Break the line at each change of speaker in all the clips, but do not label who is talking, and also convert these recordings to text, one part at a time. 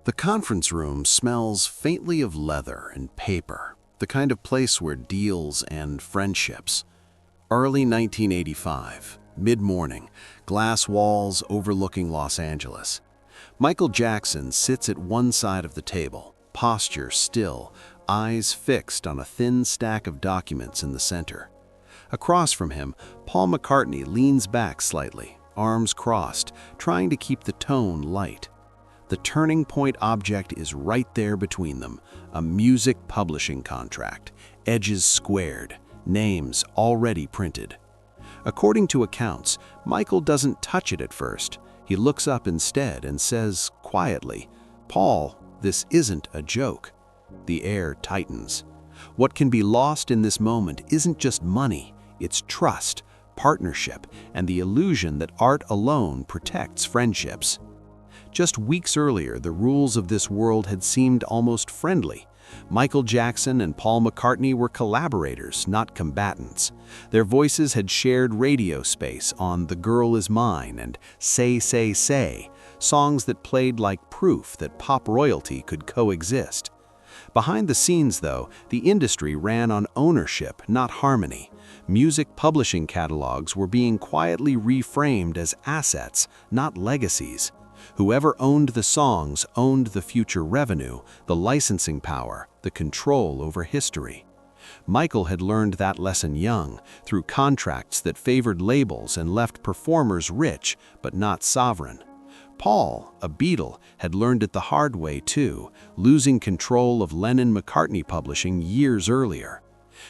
The conference room smells faintly of leather and paper, the kind of place where deals end friendships. Early 1985, mid-morning, glass walls overlooking Los Angeles. Michael Jackson sits at one side of the table, posture still, eyes fixed on a thin stack of documents in the center. Across from him, Paul McCartney leans back slightly, arms crossed, trying to keep the tone light. The turning point object is right there between them, a music publishing contract, edges squared, names already printed. According to accounts, Michael doesn't touch it at first. He looks up instead and says quietly, "Paul, this isn't a joke." The air tightens. What can be lost in this moment isn't just money, it's trust, partnership, and the illusion that art alone protects friendships. Just weeks earlier, the rules of this world had seemed almost friendly. Michael Jackson and Paul McCartney were collaborators, not combatants. Their voices had shared radio space on "The Girl Is Mine" and "Say, Say, Say," songs that played like proof that pop royalty could coexist. Behind the scenes, though, the industry ran on ownership, not harmony. Music publishing catalogs were being quietly reframed as assets, not legacies. Whoever owned the songs owned the future revenue, the licensing power, the control over history. Michael had learned that lesson young, through contracts that favored labels and left performers rich, but not sovereign. Paul, a Beatle, had learned it the hard way too, losing control of Lennon-McCartney publishing years earlier.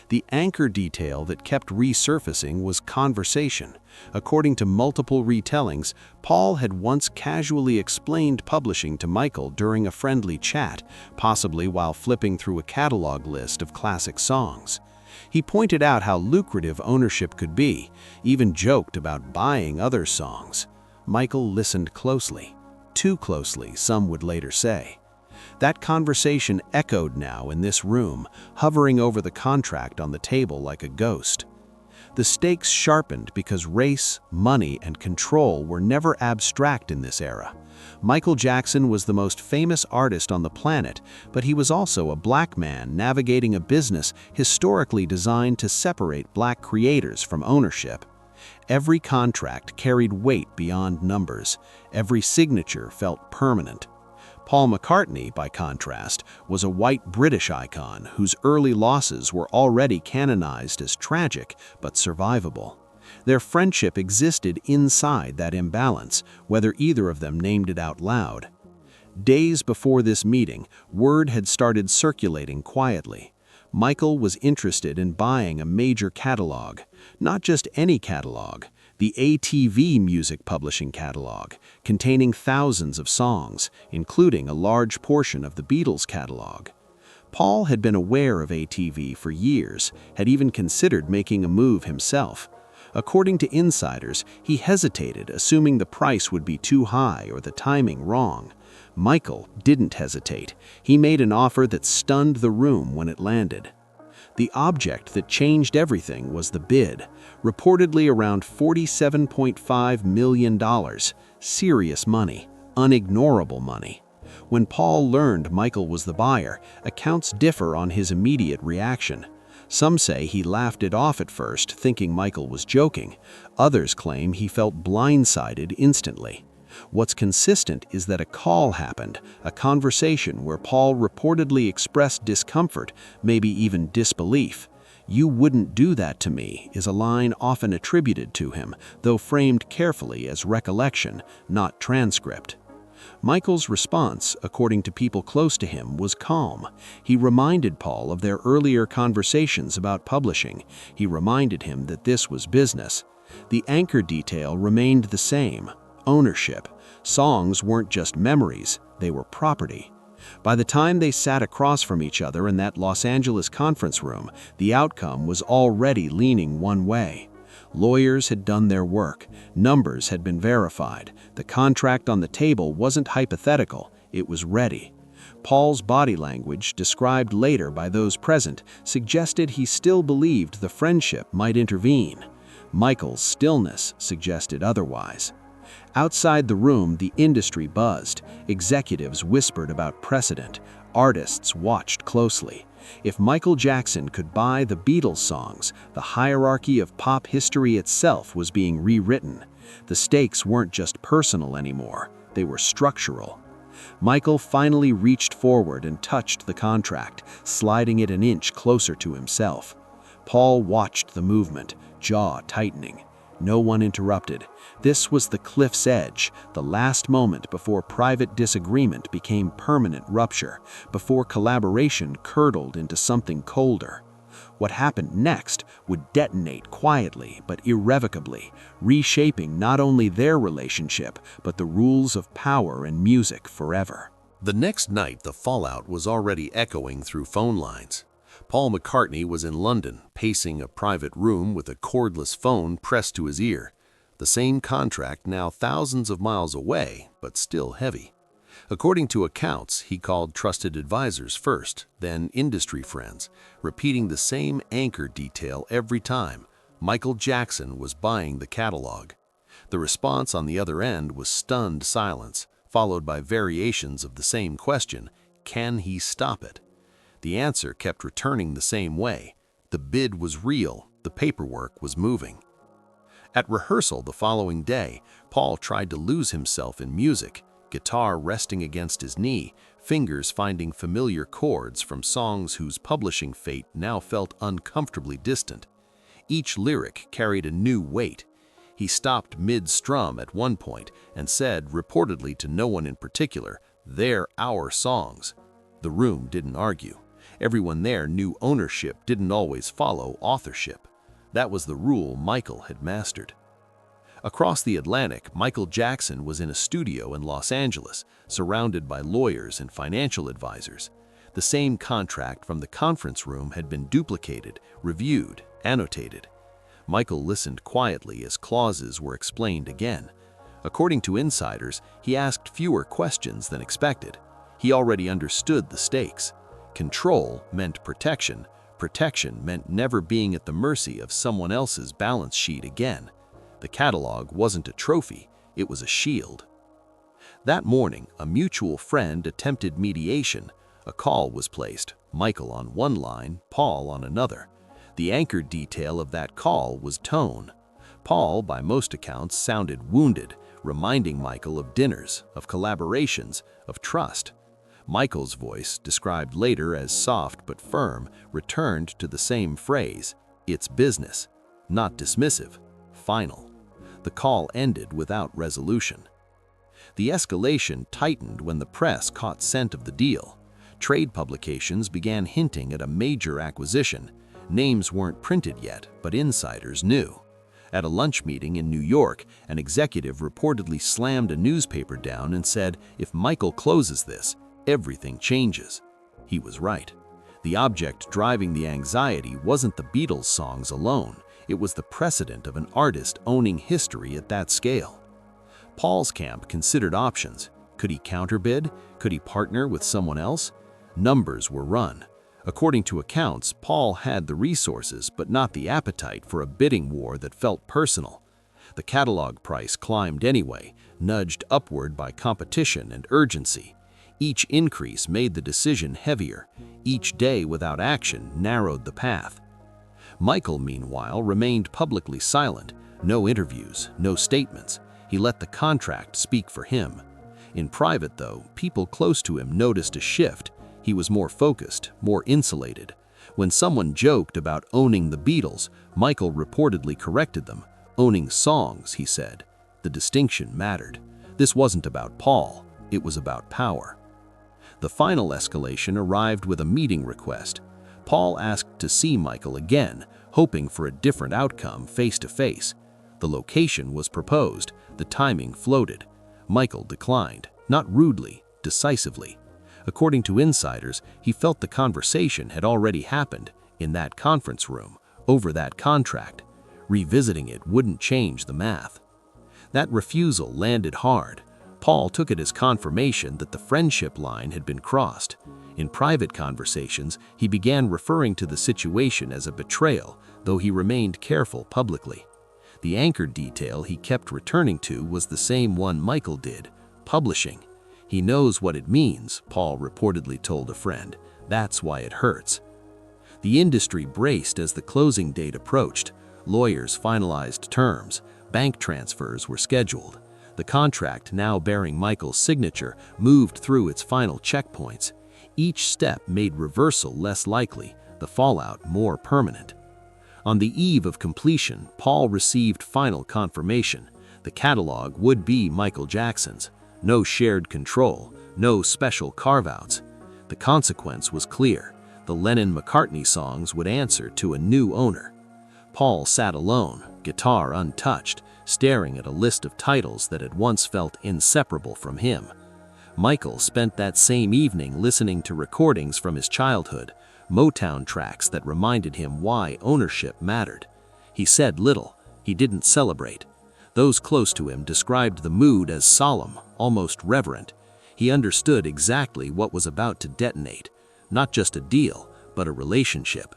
The anchor detail that kept resurfacing was conversation. According to multiple retellings, Paul had once casually explained publishing to Michael during a friendly chat, possibly while flipping through a catalog list of classic songs. He pointed out how lucrative ownership could be, even joked about buying other songs. Michael listened closely. Too closely, some would later say. That conversation echoed now in this room, hovering over the contract on the table like a ghost. The stakes sharpened because race, money, and control were never abstract in this era. Michael Jackson was the most famous artist on the planet, but he was also a black man navigating a business historically designed to separate black creators from ownership. Every contract carried weight beyond numbers. Every signature felt permanent. Paul McCartney, by contrast, was a white British icon whose early losses were already canonized as tragic but survivable. Their friendship existed inside that imbalance, whether either of them named it out loud. Days before this meeting, word had started circulating quietly. Michael was interested in buying a major catalog, not just any catalog, the ATV music publishing catalog, containing thousands of songs, including a large portion of the Beatles catalog. Paul had been aware of ATV for years, had even considered making a move himself. According to insiders, he hesitated, assuming the price would be too high or the timing wrong. Michael didn't hesitate. He made an offer that stunned the room when it landed. The object that changed everything was the bid, reportedly around $47.5 million. Serious money, unignorable money. When Paul learned Michael was the buyer, accounts differ on his immediate reaction. Some say he laughed it off at first, thinking Michael was joking. Others claim he felt blindsided instantly. What's consistent is that a call happened, a conversation where Paul reportedly expressed discomfort, maybe even disbelief. "You wouldn't do that to me" is a line often attributed to him, though framed carefully as recollection, not transcript. Michael's response, according to people close to him, was calm. He reminded Paul of their earlier conversations about publishing. He reminded him that this was business. The anchor detail remained the same: ownership. Songs weren't just memories, they were property. By the time they sat across from each other in that Los Angeles conference room, the outcome was already leaning one way. Lawyers had done their work, numbers had been verified, the contract on the table wasn't hypothetical, it was ready. Paul's body language, described later by those present, suggested he still believed the friendship might intervene. Michael's stillness suggested otherwise. Outside the room, the industry buzzed. Executives whispered about precedent. Artists watched closely. If Michael Jackson could buy the Beatles songs, the hierarchy of pop history itself was being rewritten. The stakes weren't just personal anymore, they were structural. Michael finally reached forward and touched the contract, sliding it an inch closer to himself. Paul watched the movement, jaw tightening. No one interrupted. This was the cliff's edge, the last moment before private disagreement became permanent rupture, before collaboration curdled into something colder. What happened next would detonate quietly but irrevocably, reshaping not only their relationship, but the rules of power and music forever.
The next night, the fallout was already echoing through phone lines. Paul McCartney was in London, pacing a private room with a cordless phone pressed to his ear. The same contract now thousands of miles away, but still heavy. According to accounts, he called trusted advisors first, then industry friends, repeating the same anchor detail every time. Michael Jackson was buying the catalog. The response on the other end was stunned silence, followed by variations of the same question: can he stop it? The answer kept returning the same way. The bid was real, the paperwork was moving. At rehearsal the following day, Paul tried to lose himself in music, guitar resting against his knee, fingers finding familiar chords from songs whose publishing fate now felt uncomfortably distant. Each lyric carried a new weight. He stopped mid-strum at one point and said, reportedly to no one in particular, "They're our songs." The room didn't argue. Everyone there knew ownership didn't always follow authorship. That was the rule Michael had mastered. Across the Atlantic, Michael Jackson was in a studio in Los Angeles, surrounded by lawyers and financial advisors. The same contract from the conference room had been duplicated, reviewed, annotated. Michael listened quietly as clauses were explained again. According to insiders, he asked fewer questions than expected. He already understood the stakes. Control meant protection. Protection meant never being at the mercy of someone else's balance sheet again. The catalog wasn't a trophy, it was a shield. That morning, a mutual friend attempted mediation. A call was placed, Michael on one line, Paul on another. The anchor detail of that call was tone. Paul, by most accounts, sounded wounded, reminding Michael of dinners, of collaborations, of trust. Michael's voice, described later as soft but firm, returned to the same phrase: it's business, not dismissive, final. The call ended without resolution. The escalation tightened when the press caught scent of the deal. Trade publications began hinting at a major acquisition. Names weren't printed yet, but insiders knew. At a lunch meeting in New York, an executive reportedly slammed a newspaper down and said, "If Michael closes this, everything changes." He was right. The object driving the anxiety wasn't the Beatles songs alone. It was the precedent of an artist owning history at that scale. Paul's camp considered options. Could he counterbid? Could he partner with someone else? Numbers were run. According to accounts, Paul had the resources but not the appetite for a bidding war that felt personal. The catalog price climbed anyway, nudged upward by competition and urgency. Each increase made the decision heavier. Each day without action narrowed the path. Michael, meanwhile, remained publicly silent. No interviews, no statements. He let the contract speak for him. In private, though, people close to him noticed a shift. He was more focused, more insulated. When someone joked about owning the Beatles, Michael reportedly corrected them. Owning songs, he said. The distinction mattered. This wasn't about Paul, it was about power. The final escalation arrived with a meeting request. Paul asked to see Michael again, hoping for a different outcome face to face. The location was proposed, the timing floated. Michael declined, not rudely, decisively. According to insiders, he felt the conversation had already happened, in that conference room, over that contract. Revisiting it wouldn't change the math. That refusal landed hard. Paul took it as confirmation that the friendship line had been crossed. In private conversations, he began referring to the situation as a betrayal, though he remained careful publicly. The anchor detail he kept returning to was the same one Michael did: publishing. "He knows what it means," Paul reportedly told a friend. "That's why it hurts." The industry braced as the closing date approached. Lawyers finalized terms. Bank transfers were scheduled. The contract, now bearing Michael's signature, moved through its final checkpoints. Each step made reversal less likely, the fallout more permanent. On the eve of completion, Paul received final confirmation. The catalog would be Michael Jackson's. No shared control, no special carve-outs. The consequence was clear. The Lennon-McCartney songs would answer to a new owner. Paul sat alone, guitar untouched, staring at a list of titles that had once felt inseparable from him. Michael spent that same evening listening to recordings from his childhood, Motown tracks that reminded him why ownership mattered. He said little. He didn't celebrate. Those close to him described the mood as solemn, almost reverent. He understood exactly what was about to detonate. Not just a deal, but a relationship.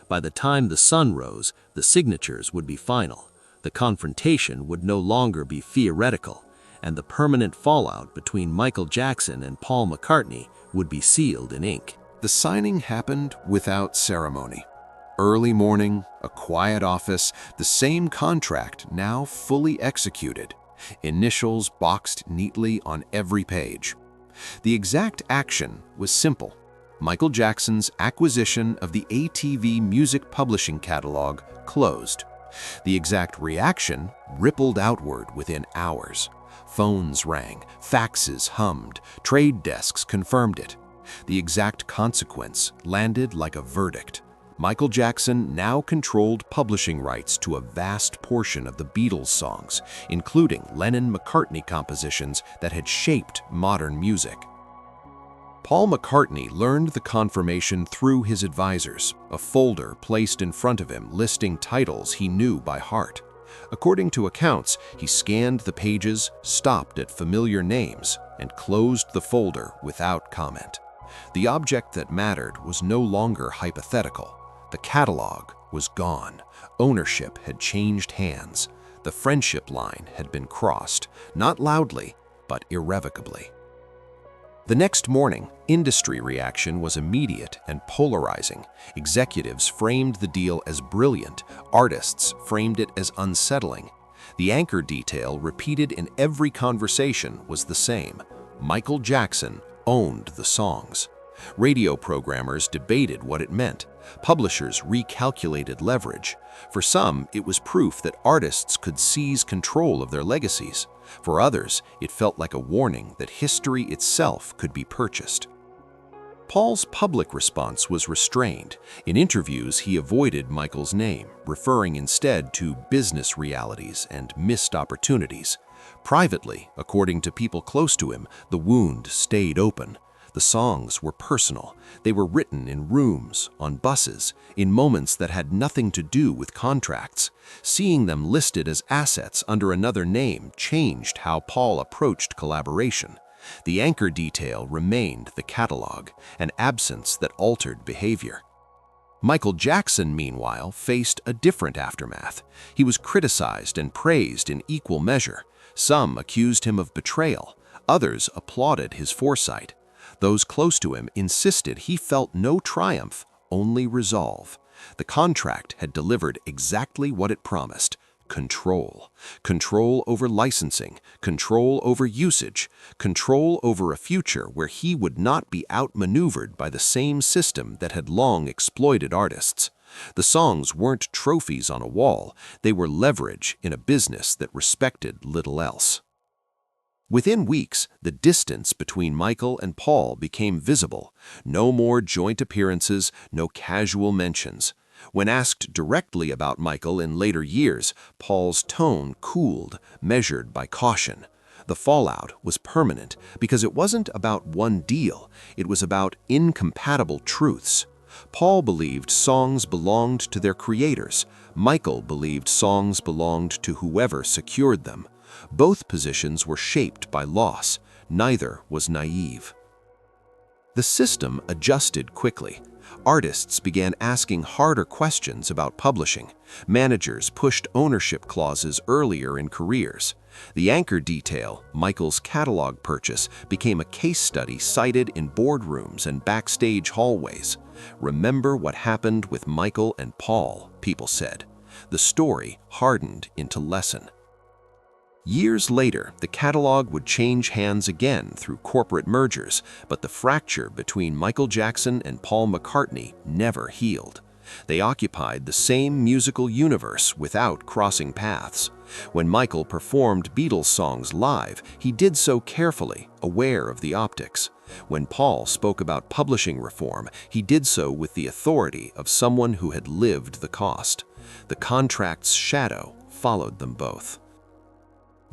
By the time the sun rose, the signatures would be final. The confrontation would no longer be theoretical, and the permanent fallout between Michael Jackson and Paul McCartney would be sealed in ink.
The signing happened without ceremony. Early morning, a quiet office, the same contract now fully executed. Initials boxed neatly on every page. The exact action was simple: Michael Jackson's acquisition of the ATV music publishing catalog closed. The exact reaction rippled outward within hours. Phones rang, faxes hummed, trade desks confirmed it. The exact consequence landed like a verdict. Michael Jackson now controlled publishing rights to a vast portion of the Beatles' songs, including Lennon-McCartney compositions that had shaped modern music. Paul McCartney learned the confirmation through his advisors, a folder placed in front of him listing titles he knew by heart. According to accounts, he scanned the pages, stopped at familiar names, and closed the folder without comment. The object that mattered was no longer hypothetical. The catalog was gone. Ownership had changed hands. The friendship line had been crossed, not loudly, but irrevocably. The next morning, industry reaction was immediate and polarizing. Executives framed the deal as brilliant. Artists framed it as unsettling. The anchor detail repeated in every conversation was the same: Michael Jackson owned the songs. Radio programmers debated what it meant. Publishers recalculated leverage. For some, it was proof that artists could seize control of their legacies. For others, it felt like a warning that history itself could be purchased. Paul's public response was restrained. In interviews, he avoided Michael's name, referring instead to business realities and missed opportunities. Privately, according to people close to him, the wound stayed open. The songs were personal. They were written in rooms, on buses, in moments that had nothing to do with contracts. Seeing them listed as assets under another name changed how Paul approached collaboration. The anchor detail remained the catalog, an absence that altered behavior. Michael Jackson, meanwhile, faced a different aftermath. He was criticized and praised in equal measure. Some accused him of betrayal. Others applauded his foresight. Those close to him insisted he felt no triumph, only resolve. The contract had delivered exactly what it promised: control. Control over licensing, control over usage, control over a future where he would not be outmaneuvered by the same system that had long exploited artists. The songs weren't trophies on a wall, they were leverage in a business that respected little else. Within weeks, the distance between Michael and Paul became visible. No more joint appearances, no casual mentions. When asked directly about Michael in later years, Paul's tone cooled, measured by caution. The fallout was permanent because it wasn't about one deal, it was about incompatible truths. Paul believed songs belonged to their creators. Michael believed songs belonged to whoever secured them. Both positions were shaped by loss. Neither was naive. The system adjusted quickly.
Artists began asking harder questions about publishing. Managers pushed ownership clauses earlier in careers. The anchor detail, Michael's catalog purchase, became a case study cited in boardrooms and backstage hallways. "Remember what happened with Michael and Paul," people said. The story hardened into lesson. Years later, the catalog would change hands again through corporate mergers, but the fracture between Michael Jackson and Paul McCartney never healed. They occupied the same musical universe without crossing paths. When Michael performed Beatles songs live, he did so carefully, aware of the optics. When Paul spoke about publishing reform, he did so with the authority of someone who had lived the cost. The contract's shadow followed them both.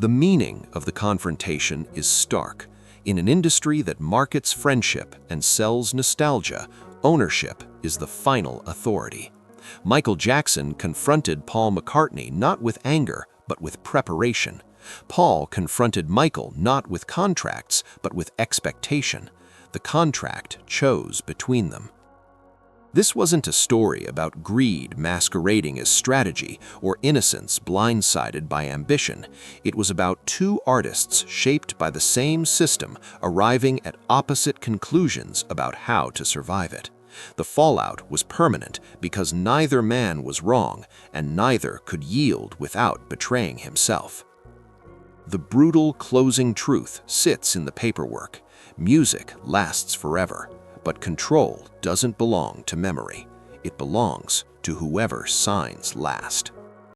The meaning of the confrontation is stark. In an industry that markets friendship and sells nostalgia, ownership is the final authority. Michael Jackson confronted Paul McCartney not with anger, but with preparation. Paul confronted Michael not with contracts, but with expectation. The contract chose between them. This wasn't a story about greed masquerading as strategy or innocence blindsided by ambition. It was about two artists shaped by the same system arriving at opposite conclusions about how to survive it. The fallout was permanent because neither man was wrong and neither could yield without betraying himself. The brutal closing truth sits in the paperwork. Music lasts forever. But control doesn't belong to memory. It belongs to whoever signs last.